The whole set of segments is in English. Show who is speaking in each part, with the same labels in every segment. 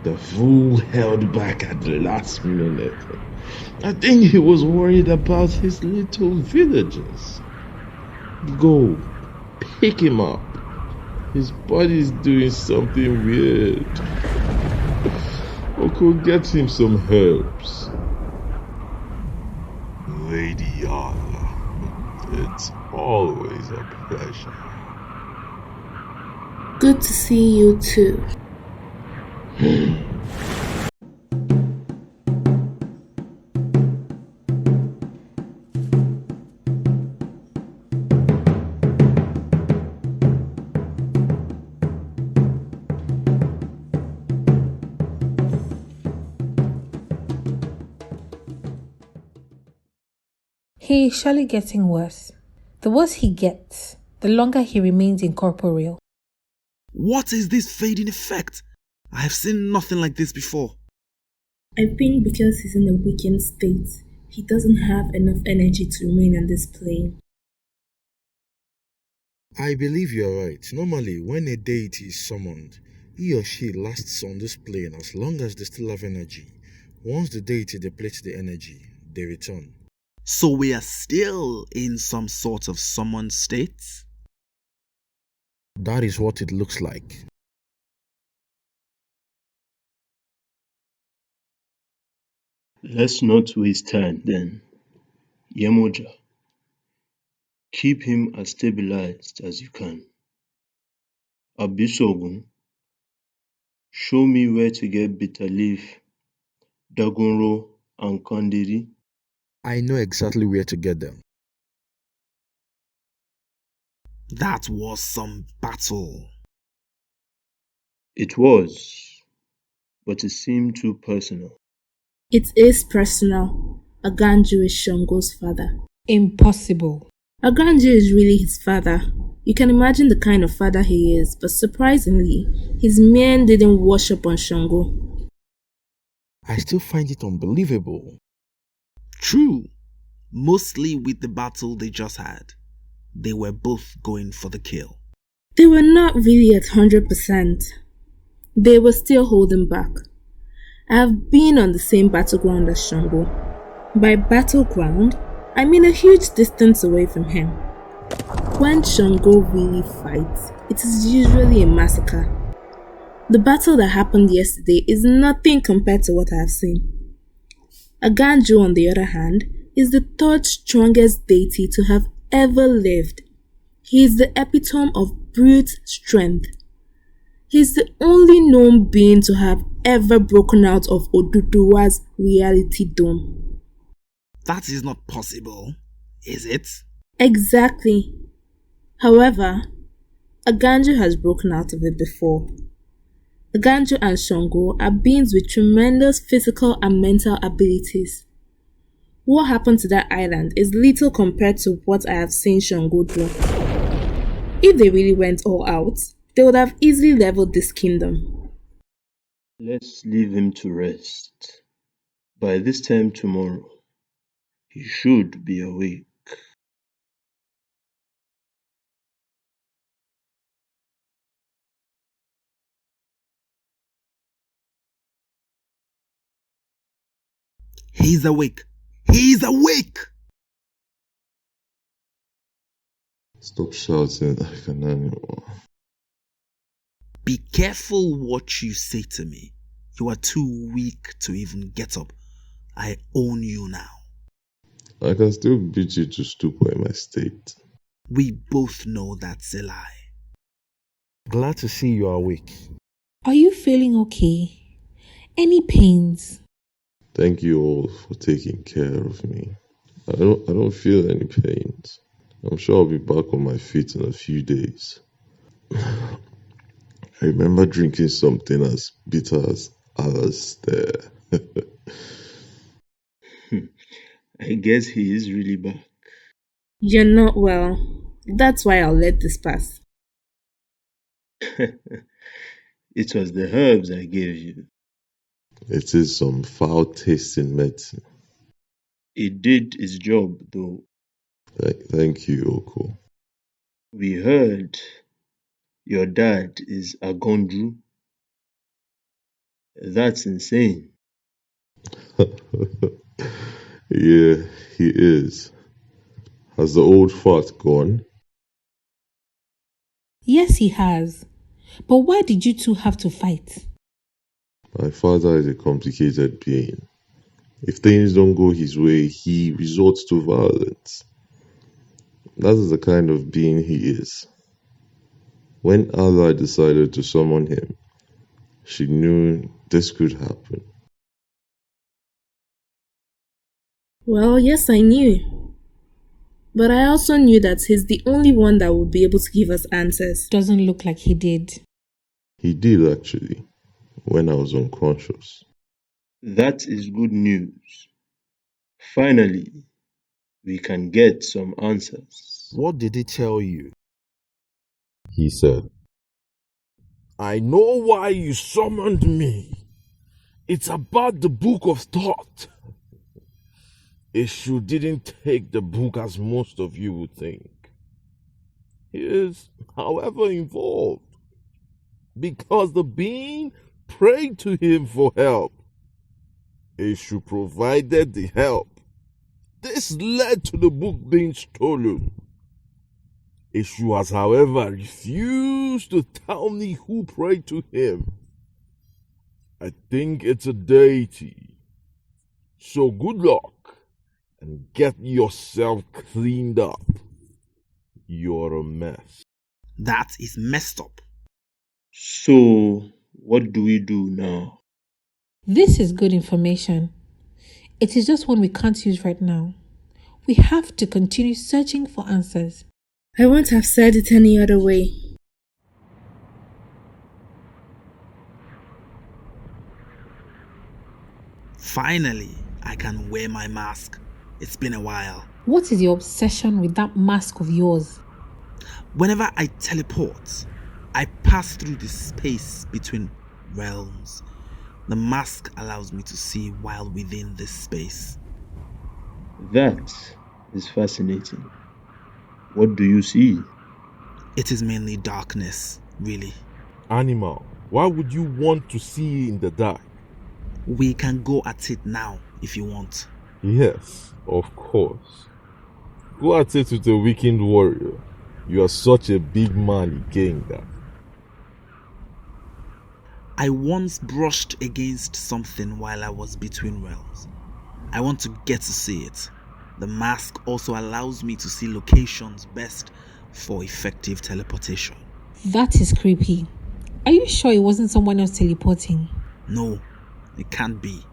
Speaker 1: The fool held back at the last minute. I think he was worried about his little villagers. Go, pick him up. His body's doing something weird. Or could get him some herbs. Lady Yala, it's always a pleasure.
Speaker 2: Good to see you too.
Speaker 3: He is surely getting worse. The worse he gets, the longer he remains incorporeal.
Speaker 4: What is this fading effect? I have seen nothing like this before.
Speaker 2: I think because he's in a weakened state, he doesn't have enough energy to remain on this plane.
Speaker 5: I believe you're right. Normally, when a deity is summoned, he or she lasts on this plane as long as they still have energy. Once the deity depletes the energy, they return.
Speaker 4: So we are still in some sort of summoned state?
Speaker 5: That is what it looks like.
Speaker 1: Let's not waste time then. Yemoja, keep him as stabilized as you can. Abisogun, show me where to get bitter leaf, dagunro, and kandiri.
Speaker 5: I know exactly where to get them.
Speaker 4: That was some battle.
Speaker 1: It was, but it seemed too personal.
Speaker 2: It is personal. Aganju is Shango's father.
Speaker 3: Impossible.
Speaker 2: Aganju is really his father. You can imagine the kind of father he is, but surprisingly, his men didn't wash up on Shango.
Speaker 5: I still find it unbelievable.
Speaker 4: True, mostly with the battle they just had. They were both going for the kill.
Speaker 2: They were not really at 100%. They were still holding back. I have been on the same battleground as Shango. By battleground, I mean a huge distance away from him. When Shango really fights, it is usually a massacre. The battle that happened yesterday is nothing compared to what I have seen. Aganju, on the other hand, is the third strongest deity to have ever lived. He is the epitome of brute strength. He is the only known being to have ever broken out of Oduduwa's reality dome.
Speaker 4: That is not possible, is it?
Speaker 2: Exactly. However, Aganju has broken out of it before. Aganju and Shango are beings with tremendous physical and mental abilities. What happened to that island is little compared to what I have seen Shango do. If they really went all out, they would have easily leveled this kingdom.
Speaker 1: Let's leave him to rest. By this time tomorrow, he should be awake.
Speaker 4: He's awake. He's awake!
Speaker 1: Stop shouting, I can anymore.
Speaker 4: Be careful what you say to me. You are too weak to even get up. I own you now.
Speaker 1: I can still beat you to stupor in my state.
Speaker 4: We both know that's a lie.
Speaker 5: Glad to see you are awake.
Speaker 3: Are you feeling okay? Any pains?
Speaker 1: Thank you all for taking care of me. I don't feel any pains. I'm sure I'll be back on my feet in a few days. I remember drinking something as bitter as Alastair. I guess he is really back.
Speaker 2: You're not well. That's why I'll let this pass.
Speaker 1: It was the herbs I gave you. It is some foul tasting medicine. It did its job though. Thank you, Oko. We heard your dad is a Gondru. That's insane.
Speaker 6: Yeah, he is. Has the old fart gone?
Speaker 3: Yes, he has. But why did you two have to fight?
Speaker 6: My father is a complicated being. If things don't go his way, he resorts to violence. That is the kind of being he is. When Allah decided to summon him, she knew this could happen.
Speaker 2: Well, yes, I knew. But I also knew that he's the only one that would be able to give us answers.
Speaker 3: Doesn't look like he did.
Speaker 6: He did actually, when I was unconscious.
Speaker 1: That is good news. Finally, we can get some answers.
Speaker 5: What did he tell you?
Speaker 6: He said,
Speaker 7: I know why you summoned me. It's about the book of thought. Ishu didn't take the book as most of you would think. He is, however, involved. Because the being prayed to him for help. Ishu provided the help. This led to the book being stolen. Ishu has, however, refused to tell me who prayed to him. I think it's a deity. So good luck and get yourself cleaned up. You're a mess.
Speaker 4: That is messed up.
Speaker 1: So, what do we do now?
Speaker 3: This is good information. It is just one we can't use right now. We have to continue searching for answers.
Speaker 2: I wouldn't have said it any other way.
Speaker 4: Finally, I can wear my mask. It's been a while.
Speaker 3: What is your obsession with that mask of yours?
Speaker 4: Whenever I teleport, I pass through the space between realms. The mask allows me to see while within this space.
Speaker 1: That is fascinating. What do you see?
Speaker 4: It is mainly darkness, really.
Speaker 7: Animal, why would you want to see in the dark?
Speaker 4: We can go at it now if you want.
Speaker 7: Yes, of course. Go at it with a weakened warrior. You are such a big man again, that.
Speaker 4: I once brushed against something while I was between realms. I want to get to see it. The mask also allows me to see locations best for effective teleportation.
Speaker 3: That is creepy. Are you sure it wasn't someone else teleporting?
Speaker 4: No, it can't be.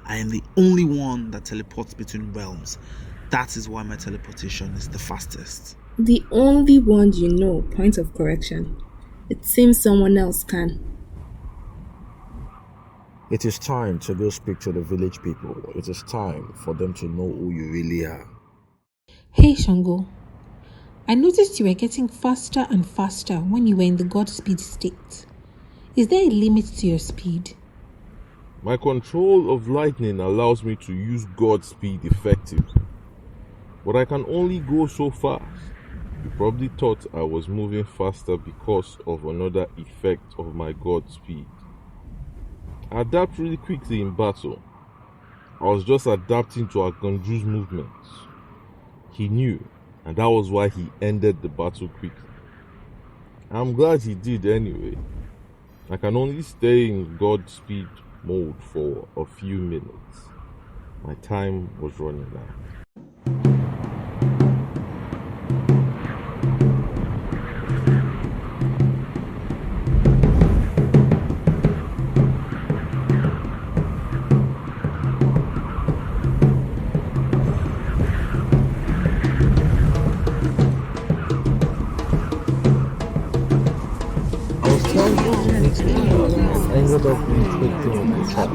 Speaker 4: I am the only one that teleports between realms. That is why my teleportation is the fastest.
Speaker 2: The only one you know, point of correction. It seems someone else can.
Speaker 5: It is time to go speak to the village people. It is time for them to know who you really are.
Speaker 3: Hey Sango, I noticed you were getting faster and faster when you were in the Godspeed state. Is there a limit to your speed?
Speaker 7: My control of lightning allows me to use Godspeed effectively. But I can only go so fast. You probably thought I was moving faster because of another effect of my Godspeed. I adapt really quickly in battle. I was just adapting to Aganju's movements. He knew, and that was why he ended the battle quickly. I'm glad he did anyway. I can only stay in Godspeed mode for a few minutes. My time was running out.
Speaker 5: Ended up inflicting the trap.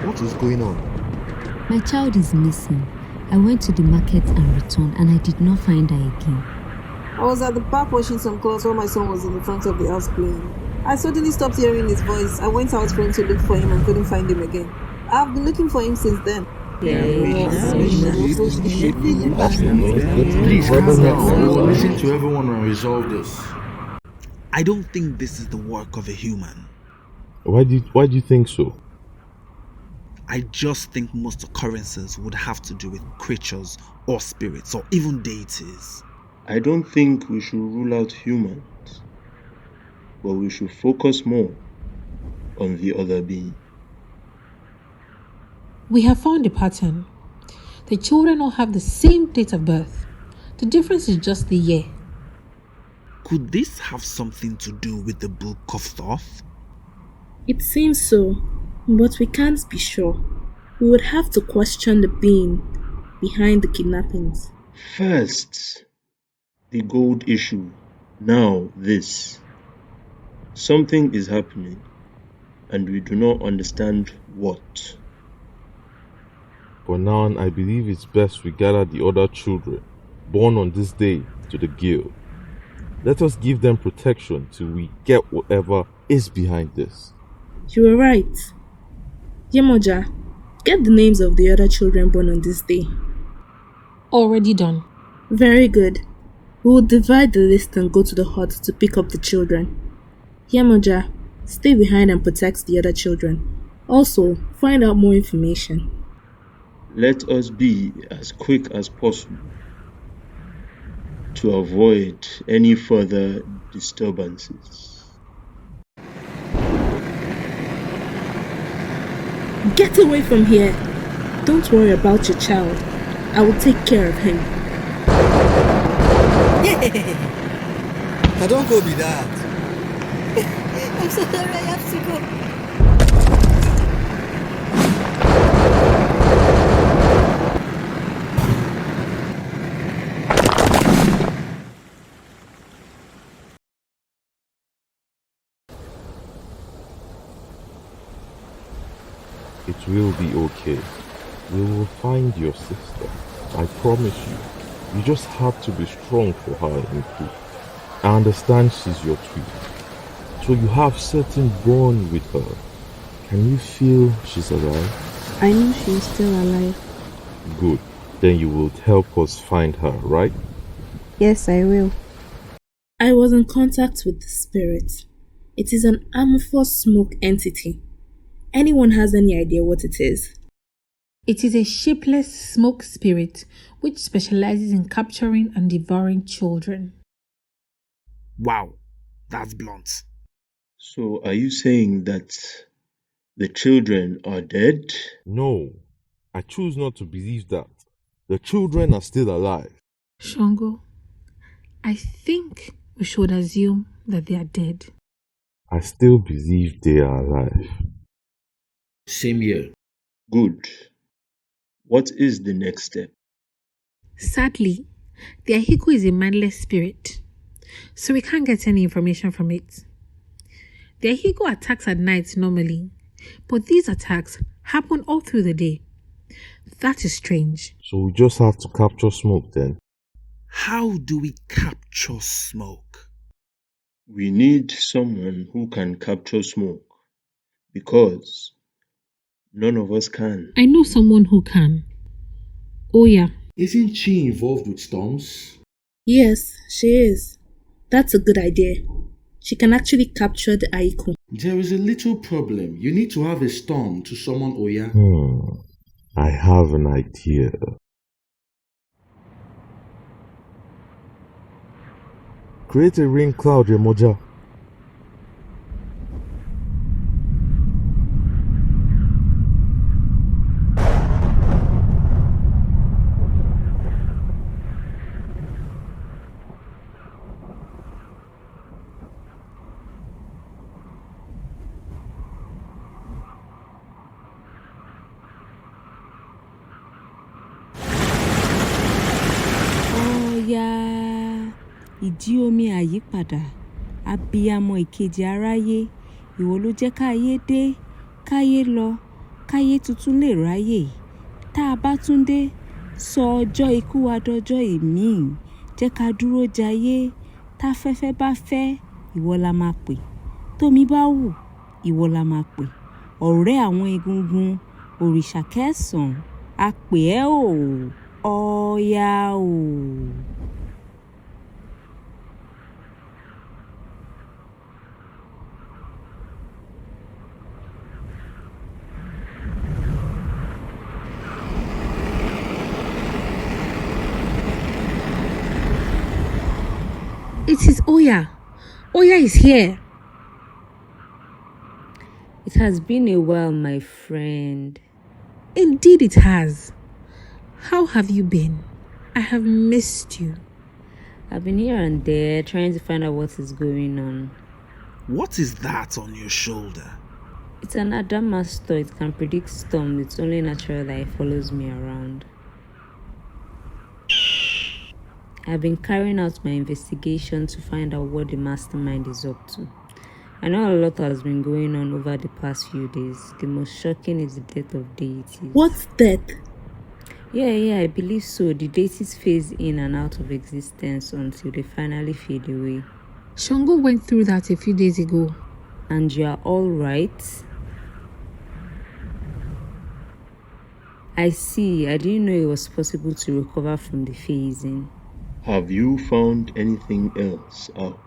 Speaker 5: What is going on?
Speaker 8: My child is missing. I went to the market and returned, and I did not find her again.
Speaker 9: I was at the park washing some clothes while my son was in the front of the house playing. I suddenly stopped hearing his voice. I went out front to look for him and couldn't find him again. I've been looking for him since then.
Speaker 5: Please calm down. Listen to everyone and resolve this.
Speaker 4: I don't think this is the work of a human.
Speaker 7: Why do you think so?
Speaker 4: I just think most occurrences would have to do with creatures or spirits or even deities.
Speaker 1: I don't think we should rule out humans, but we should focus more on the other being.
Speaker 3: We have found a pattern. The children all have the same date of birth. The difference is just the year.
Speaker 4: Could this have something to do with the Book of Thoth?
Speaker 2: It seems so, but we can't be sure. We would have to question the being behind the kidnappings.
Speaker 1: First, the gold issue. Now this. Something is happening, and we do not understand what.
Speaker 7: For now, I believe it's best we gather the other children born on this day to the guild. Let us give them protection till we get whatever is behind this.
Speaker 2: You are right. Yemoja, get the names of the other children born on this day.
Speaker 3: Already done.
Speaker 2: Very good. We will divide the list and go to the hut to pick up the children. Yemoja, stay behind and protect the other children. Also, find out more information.
Speaker 1: Let us be as quick as possible to avoid any further disturbances.
Speaker 2: Get away from here! Don't worry about your child. I will take care of him.
Speaker 10: I don't go be that.
Speaker 9: I'm so sorry, I have to go.
Speaker 7: It will be okay. We will find your sister. I promise you. You just have to be strong for her and cool. I understand she's your twin. So you have certain bond with her. Can you feel she's alive?
Speaker 2: I know she is still alive.
Speaker 7: Good. Then you will help us find her, right?
Speaker 2: Yes, I will. I was in contact with the spirit. It is an amorphous smoke entity. Anyone has any idea what it is?
Speaker 3: It is a shapeless smoke spirit which specializes in capturing and devouring children.
Speaker 4: Wow, that's blunt.
Speaker 1: So are you saying that the children are dead?
Speaker 7: No. I choose not to believe that. The children are still alive.
Speaker 3: Sango, I think we should assume that they are dead.
Speaker 7: I still believe they are alive.
Speaker 11: Same here.
Speaker 1: Good. What is the next step?
Speaker 3: Sadly, the Ahiku is a mindless spirit, so we can't get any information from it. The Ahiku attacks at night normally, but these attacks happen all through the day. That is strange.
Speaker 7: So we just have to capture smoke then.
Speaker 4: How do we capture smoke?
Speaker 1: We need someone who can capture smoke, because none of us can.
Speaker 3: I know someone who can. Oh yeah.
Speaker 11: Isn't she involved with storms?
Speaker 2: Yes, she is. That's a good idea. She can actually capture the Ahiku.
Speaker 11: There is a little problem. You need to have a storm to summon Oya.
Speaker 7: I have an idea. Create a rain cloud, Yemoja.
Speaker 8: Ìdí omi àyípadà, abiyamọ ìkejì aráyé, ìwọ ló jẹ́ káyé dé, káyé lọ, káyé tuntun lè ráyè. Tá a bá tún dé, sọ ọjọ́ ikú wa dọjọ́ ìmíì, jẹ́ ká dúró jayé. Táfẹ́fẹ́ bá fẹ́, ìwọ la máa pè. Tómi bá wù, ìwọ la máa pè. Ọ̀rẹ́ àwọn egungun, òrìṣà kẹsàn-án, a pè ẹ́ o, Ọya o.
Speaker 3: It is Oya. Oya is here.
Speaker 8: It has been a while, my friend.
Speaker 3: Indeed it has. How have you been? I have missed you.
Speaker 8: I've been here and there trying to find out what is going on.
Speaker 4: What is that on your shoulder?
Speaker 8: It's an Adamastor. It can predict storms. It's only natural that it follows me around. I've been carrying out my investigation to find out what the mastermind is up to. I know a lot has been going on over the past few days. The most shocking is the death of deities.
Speaker 2: What's death?
Speaker 8: Yeah, I believe so. The deities phase in and out of existence until they finally fade away.
Speaker 3: Sango went through that a few days ago.
Speaker 8: And you are all right? I see. I didn't know it was possible to recover from the phasing.
Speaker 1: Have you found anything else out?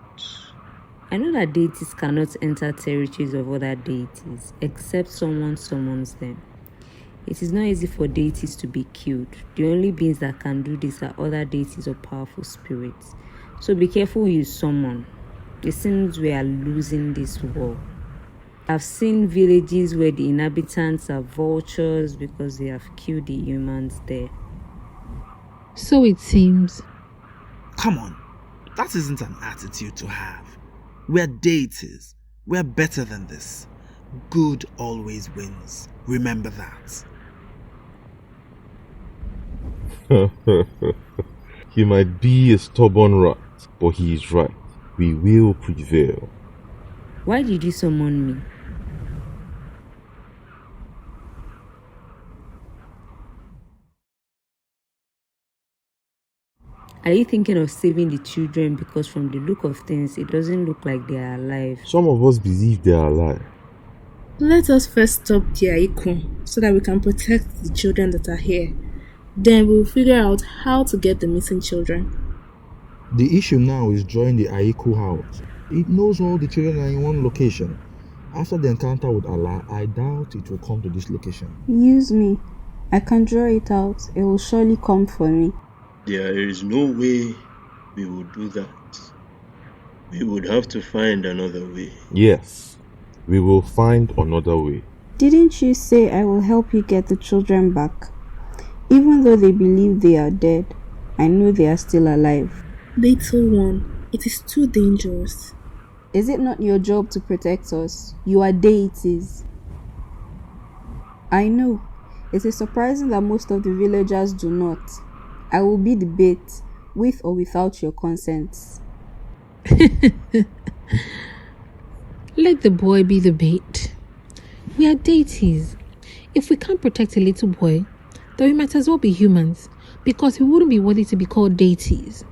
Speaker 8: I know that deities cannot enter territories of other deities except someone summons them. It is not easy for deities to be killed. The only beings that can do this are other deities or powerful spirits. So be careful who you summon. It seems we are losing this war. I've seen villages where the inhabitants are vultures because they have killed the humans there.
Speaker 3: So it seems.
Speaker 4: Come on, that isn't an attitude to have. We're deities. We're better than this. Good always wins. Remember that.
Speaker 7: He might be a stubborn rat, but he is right. We will prevail.
Speaker 8: Why did you summon me? Are you thinking of saving the children? Because from the look of things, it doesn't look like they are alive.
Speaker 7: Some of us believe they are alive.
Speaker 2: Let us first stop the Ahiku so that we can protect the children that are here. Then we'll figure out how to get the missing children.
Speaker 5: The issue now is drawing the Ahiku out. It knows all the children are in one location. After the encounter with Allah, I doubt it will come to this location.
Speaker 9: Use me. I can draw it out. It will surely come for me.
Speaker 1: There is no way we would do that. We would have to find another way.
Speaker 7: Yes, we will find another way.
Speaker 9: Didn't you say I will help you get the children back? Even though they believe they are dead, I know they are still alive.
Speaker 2: Little one, it is too dangerous.
Speaker 9: Is it not your job to protect us? You are deities. I know. It is surprising that most of the villagers do not. I will be the bait, with or without your consent.
Speaker 3: Let the boy be the bait. We are deities. If we can't protect a little boy, then we might as well be humans, because we wouldn't be worthy to be called deities.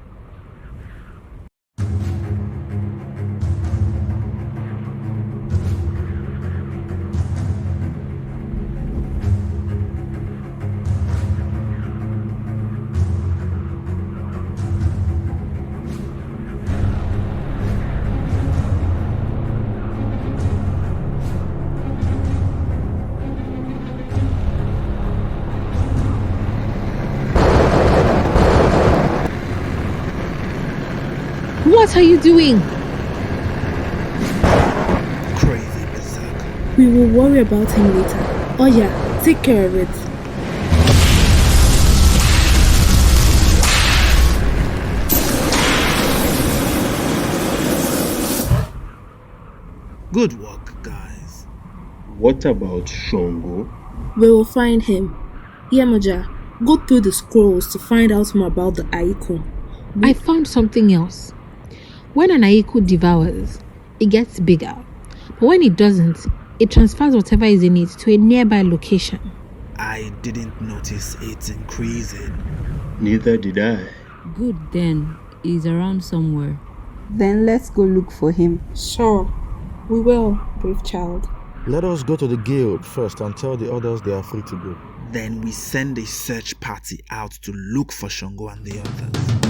Speaker 3: What are you doing?
Speaker 4: Crazy berserker.
Speaker 2: We will worry about him later. Oh yeah, take care of it.
Speaker 4: Good work, guys.
Speaker 1: What about Sango?
Speaker 2: We will find him. Yamaja, go through the scrolls to find out more about the Ahiku.
Speaker 3: I found something else. When an Ahiku devours, it gets bigger. But when it doesn't, it transfers whatever is in it to a nearby location.
Speaker 4: I didn't notice it increasing.
Speaker 1: Neither did I.
Speaker 8: Good then. He's around somewhere.
Speaker 9: Then let's go look for him.
Speaker 2: Sure, we will, brave child.
Speaker 5: Let us go to the guild first and tell the others they are free to go.
Speaker 4: Then we send a search party out to look for Sango and the others.